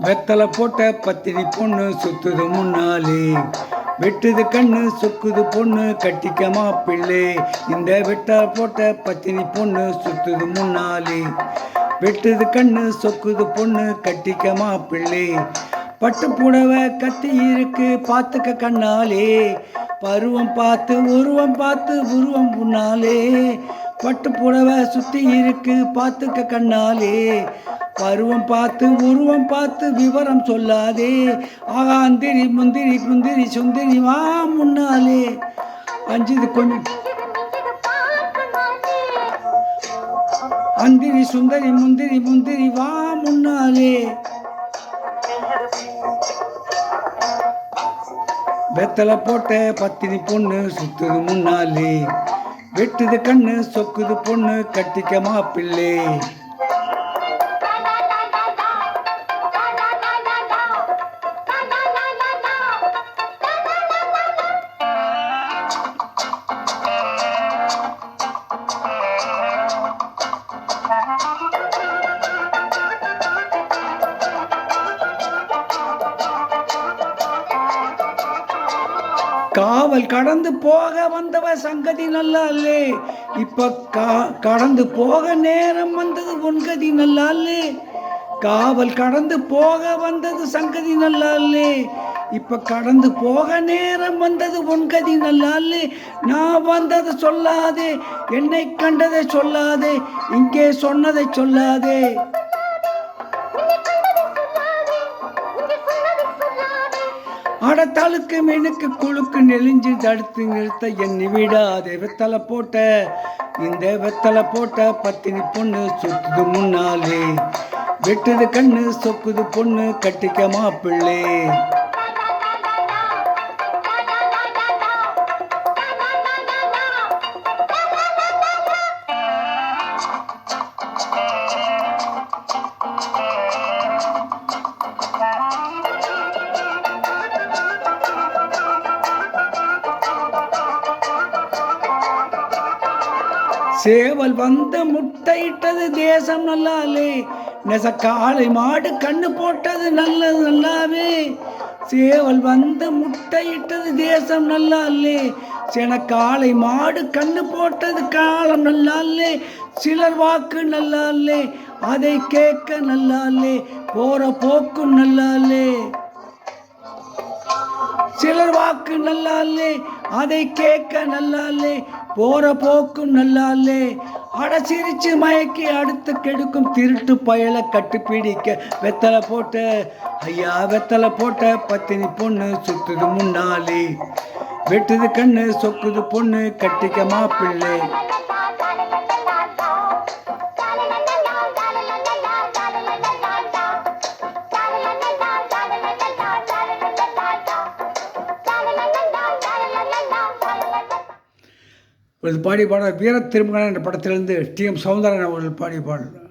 வெத்தலை போட்ட பத்தினி பொண்ணு சுத்துது முன்னாலே, வெட்டுது கண்ணு சொக்குது பொண்ணு கட்டிக்க மாப்பிள்ளை. இந்த வெத்தலை போட்ட பத்தினி பொண்ணு சுத்துது முன்னாலே, வெட்டுது கண்ணு சொக்குது பொண்ணு கட்டிக்க மாப்பிள்ளை. பட்டு புடவை கத்தி இருக்கு பார்த்துக்க கண்ணாலே, பருவம் பார்த்து உருவம் பார்த்து உருவம் முன்னாலே. பட்டு புடவை சுத்தி இருக்கு பார்த்துக்க கண்ணாலே, பருவம் பார்த்து உருவம் பார்த்து விவரம் சொல்லாதே. ஆகா அந்திரி முந்திரி குந்திரி சுந்திரி வா முன்னாலே. அஞ்சுது கொஞ்சம் அந்திரி சுந்தரி முந்திரி முந்திரி வா முன்னாலே. வெத்தலை போட்ட பத்தினி பொண்ணு சுத்துது முன்னாலே, வெட்டுது கண்ணு சொக்குது பொண்ணு கட்டிக்க மாப்பிள்ளை. காவல் கடந்து போக வந்தவ சங்கதி நல்லாலே, இப்ப கடந்து போக நேரம் வந்தது உன்கதி நல்லாலே. காவல் கடந்து போக வந்தது சங்கதி நல்லாலே, இப்ப கடந்து போக நேரம் வந்தது உன்கதி நல்லாலே. நான் வந்ததை சொல்லாதே, என்னை கண்டதை சொல்லாதே, இங்கே சொன்னதை சொல்லாதே. அடத்தாளுக்கு மீனுக்கு குழுக்கு நெளிஞ்சு தடுத்து நிறுத்த எண்ணி விடாதே. வெத்தலை போட்ட இந்த வெத்தலை போட்ட பத்தினி பொண்ணு சுத்துது முன்னாலே, வெட்டுது கண்ணு சொக்குது பொண்ணு கட்டிக்க மாப்பிள்ளை. சேவல் வந்த முட்டையிட்டது தேசம் நல்லாலே, நெசக்காலை மாடு கண்ணு போட்டது நல்லது நல்லாவே. சேவல் வந்த முட்டையிட்டது தேசம் நல்லாலே, செனக்காலை மாடு கண்ணு போட்டது காலம் நல்லாலே. சிலர் வாக்கு நல்லாலே, அதை கேட்க நல்லாலே, போற போக்கு நல்லாலே. சிலர் வாக்கு நல்லாலே, அதை கேட்க நல்லாலே, போற போக்கு நல்லாலே. அட சிரிச்சு மயக்கி அடுத்து கெடுக்கும் திருட்டு பயலை கட்டுப்பிடிக்க வெத்தலை போட்ட ஐயா வெத்தலை போட்ட பத்தினி பொண்ணு சுத்துது முன்னாலே, வெட்டுது கண்ணு சொக்குது பொண்ணு கட்டிக்க மாப்பிள்ளை. இது பாடிய பாடல் வீர திருமகன் என்ற படத்திலிருந்து டி.எம். சௌந்தரன் அவர்கள் பாடிய பாடல்.